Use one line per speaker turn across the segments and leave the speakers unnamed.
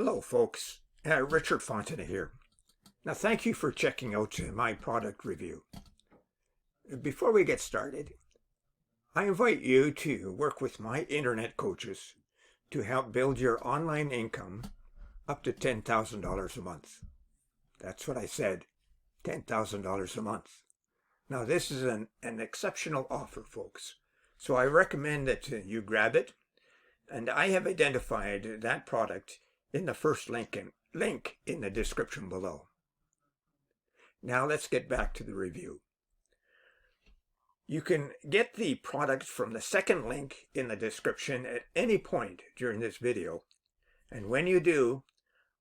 Hello, folks. Richard Fontaine here. Now, thank you for checking out my product review. Before we get started, I invite you to work with my internet coaches to help build your online income up to $10,000 a month. That's what I said, $10,000 a month. Now, this is an exceptional offer, folks. So I recommend that you grab it, and I have identified that product in the first link in the description below. Now let's get back to the review. You can get the product from the second link in the description at any point during this video. And when you do,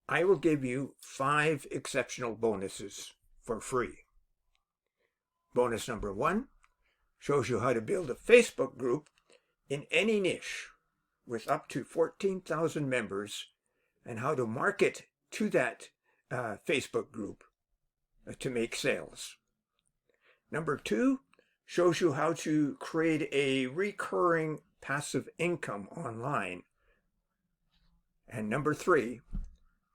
I will give you 5 exceptional bonuses for free. Bonus number 1 shows you how to build a Facebook group in any niche with up to 14,000 members and how to market to that Facebook group to make sales. Number 2 shows you how to create a recurring passive income online. And number 3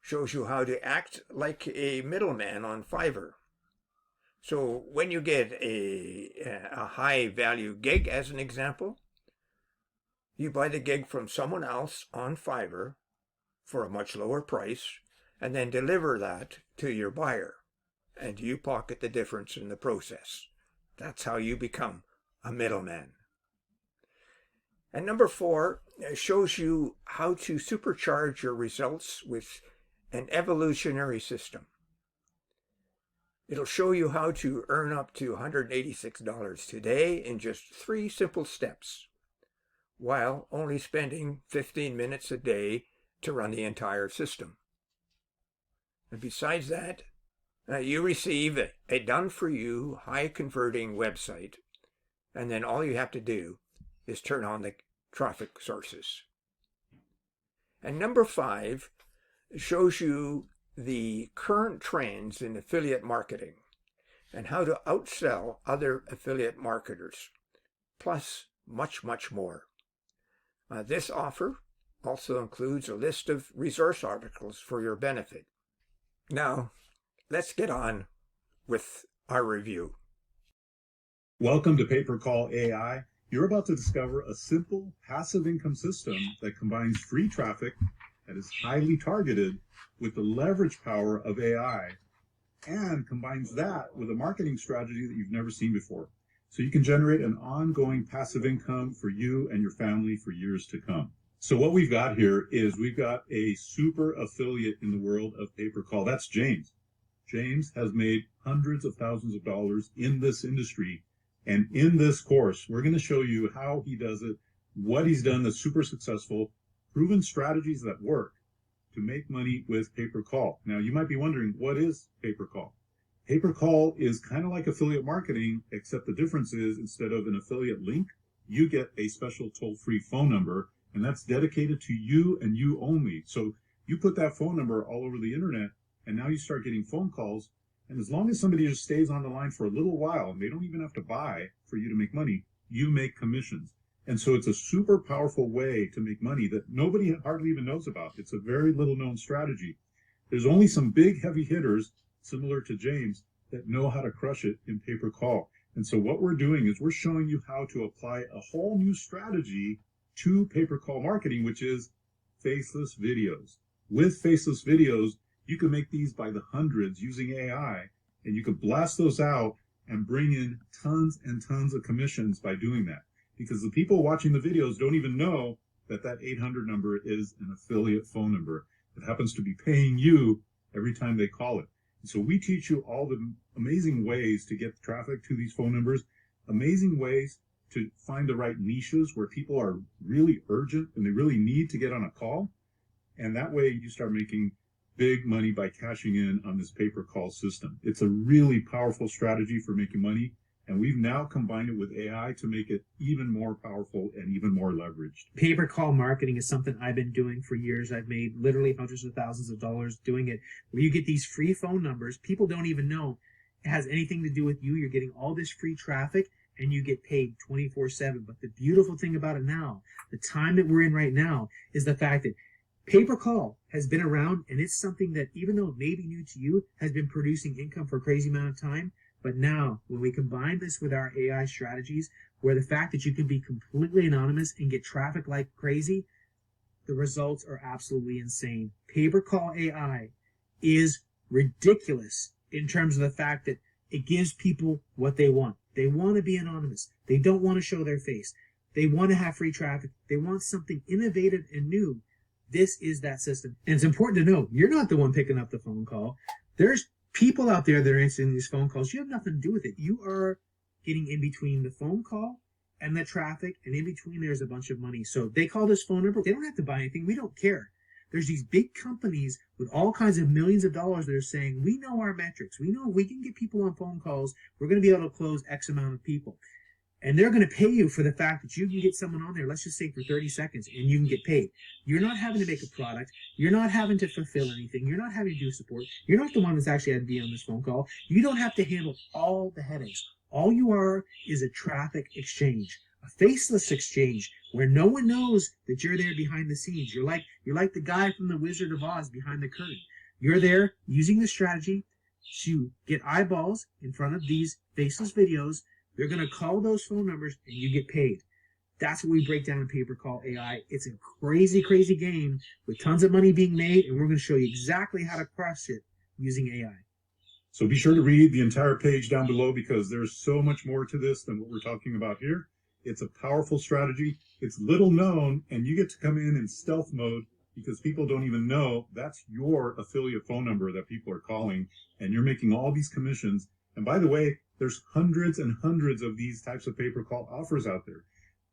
shows you how to act like a middleman on Fiverr. So when you get a high value gig, as an example, you buy the gig from someone else on Fiverr for a much lower price, and then deliver that to your buyer, and you pocket the difference in the process. That's how you become a middleman. And number 4 shows you how to supercharge your results with an evolutionary system. It'll show you how to earn up to $186 today in just 3 simple steps, while only spending 15 minutes a day to run the entire system. And besides that, you receive a done-for-you, high-converting website, and then all you have to do is turn on the traffic sources. And number 5 shows you the current trends in affiliate marketing and how to outsell other affiliate marketers, plus much, much more. This offer also includes a list of resource articles for your benefit. Now, let's get on with our review.
Welcome to PayPerCall AI. You're about to discover a simple passive income system that combines free traffic that is highly targeted with the leverage power of AI and combines that with a marketing strategy that you've never seen before. So you can generate an ongoing passive income for you and your family for years to come. So what we've got here is we've got a super affiliate in the world of PayPerCall. That's James. James has made hundreds of thousands of dollars in this industry. And in this course, we're going to show you how he does it, what he's done that's super successful, proven strategies that work to make money with PayPerCall. Now, you might be wondering, what is PayPerCall? PayPerCall is kind of like affiliate marketing, except the difference is instead of an affiliate link, you get a special toll-free phone number, and that's dedicated to you and you only. So you put that phone number all over the internet, and now you start getting phone calls. And as long as somebody just stays on the line for a little while, and they don't even have to buy for you to make money, you make commissions. And so it's a super powerful way to make money that nobody hardly even knows about. It's a very little known strategy. There's only some big heavy hitters, similar to James, that know how to crush it in PayPerCall. And so what we're doing is we're showing you how to apply a whole new strategy to PayPerCall marketing, which is faceless videos. With faceless videos, you can make these by the hundreds using AI, and you can blast those out and bring in tons and tons of commissions by doing that. Because the people watching the videos don't even know that that 800 number is an affiliate phone number that happens to be paying you every time they call it. And so we teach you all the amazing ways to get traffic to these phone numbers, amazing ways to find the right niches where people are really urgent and they really need to get on a call. And that way you start making big money by cashing in on this PayPerCall system. It's a really powerful strategy for making money. And we've now combined it with AI to make it even more powerful and even more leveraged.
PayPerCall marketing is something I've been doing for years. I've made literally hundreds of thousands of dollars doing it, where you get these free phone numbers. People don't even know it has anything to do with you. You're getting all this free traffic and you get paid 24/7. But the beautiful thing about it now, the time that we're in right now, is the fact that PayPerCall has been around, and it's something that, even though it may be new to you, has been producing income for a crazy amount of time. But now, when we combine this with our AI strategies, where the fact that you can be completely anonymous and get traffic like crazy, the results are absolutely insane. PayPerCall AI is ridiculous in terms of the fact that it gives people what they want. They want to be anonymous. They don't want to show their face. They want to have free traffic. They want something innovative and new. This is that system. And it's important to know, you're not the one picking up the phone call. There's people out there that are answering these phone calls. You have nothing to do with it. You are getting in between the phone call and the traffic, and in between there's a bunch of money. So they call this phone number. They don't have to buy anything. We don't care. There's these big companies with all kinds of millions of dollars that are saying, we know our metrics. We know if we can get people on phone calls, we're going to be able to close X amount of people. And they're going to pay you for the fact that you can get someone on there, let's just say for 30 seconds, and you can get paid. You're not having to make a product. You're not having to fulfill anything. You're not having to do support. You're not the one that's actually had to be on this phone call. You don't have to handle all the headaches. All you are is a traffic exchange, a faceless exchange where no one knows that you're there behind the scenes. You're like the guy from the Wizard of Oz behind the curtain. You're there using the strategy to get eyeballs in front of these faceless videos. They're going to call those phone numbers and you get paid. That's what we break down in PayPerCall AI. It's a crazy, crazy game with tons of money being made, and we're going to show you exactly how to crush it using AI.
So be sure to read the entire page down below because there's so much more to this than what we're talking about here. It's a powerful strategy. It's little known, and you get to come in stealth mode because people don't even know that's your affiliate phone number that people are calling, and you're making all these commissions. And by the way, there's hundreds and hundreds of these types of PayPerCall offers out there.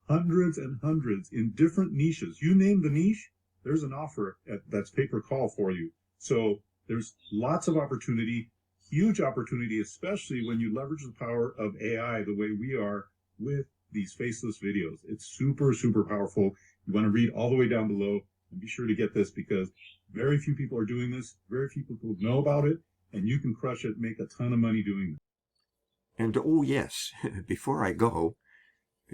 Hundreds and hundreds in different niches. You name the niche, there's an offer that's PayPerCall for you. So there's lots of opportunity, huge opportunity, especially when you leverage the power of AI the way we are with these faceless videos. It's super, super powerful. You want to read all the way down below and be sure to get this because very few people are doing this. Very few people know about it, and you can crush it, make a ton of money doing it.
And oh yes, before I go,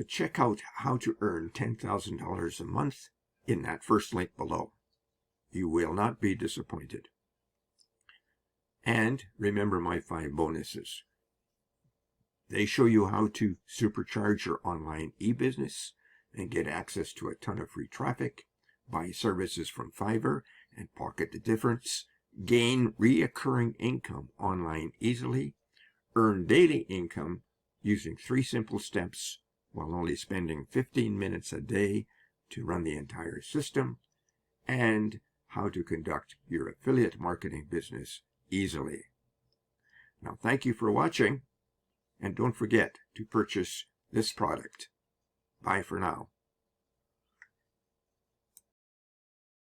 check out how to earn $10,000 a month in that first link below. You will not be disappointed. And remember my 5 bonuses. They show you how to supercharge your online e-business and get access to a ton of free traffic, buy services from Fiverr and pocket the difference, gain reoccurring income online easily, earn daily income using 3 simple steps while only spending 15 minutes a day to run the entire system, and how to conduct your affiliate marketing business easily. Now, thank you for watching, and don't forget to purchase this product. Bye for now.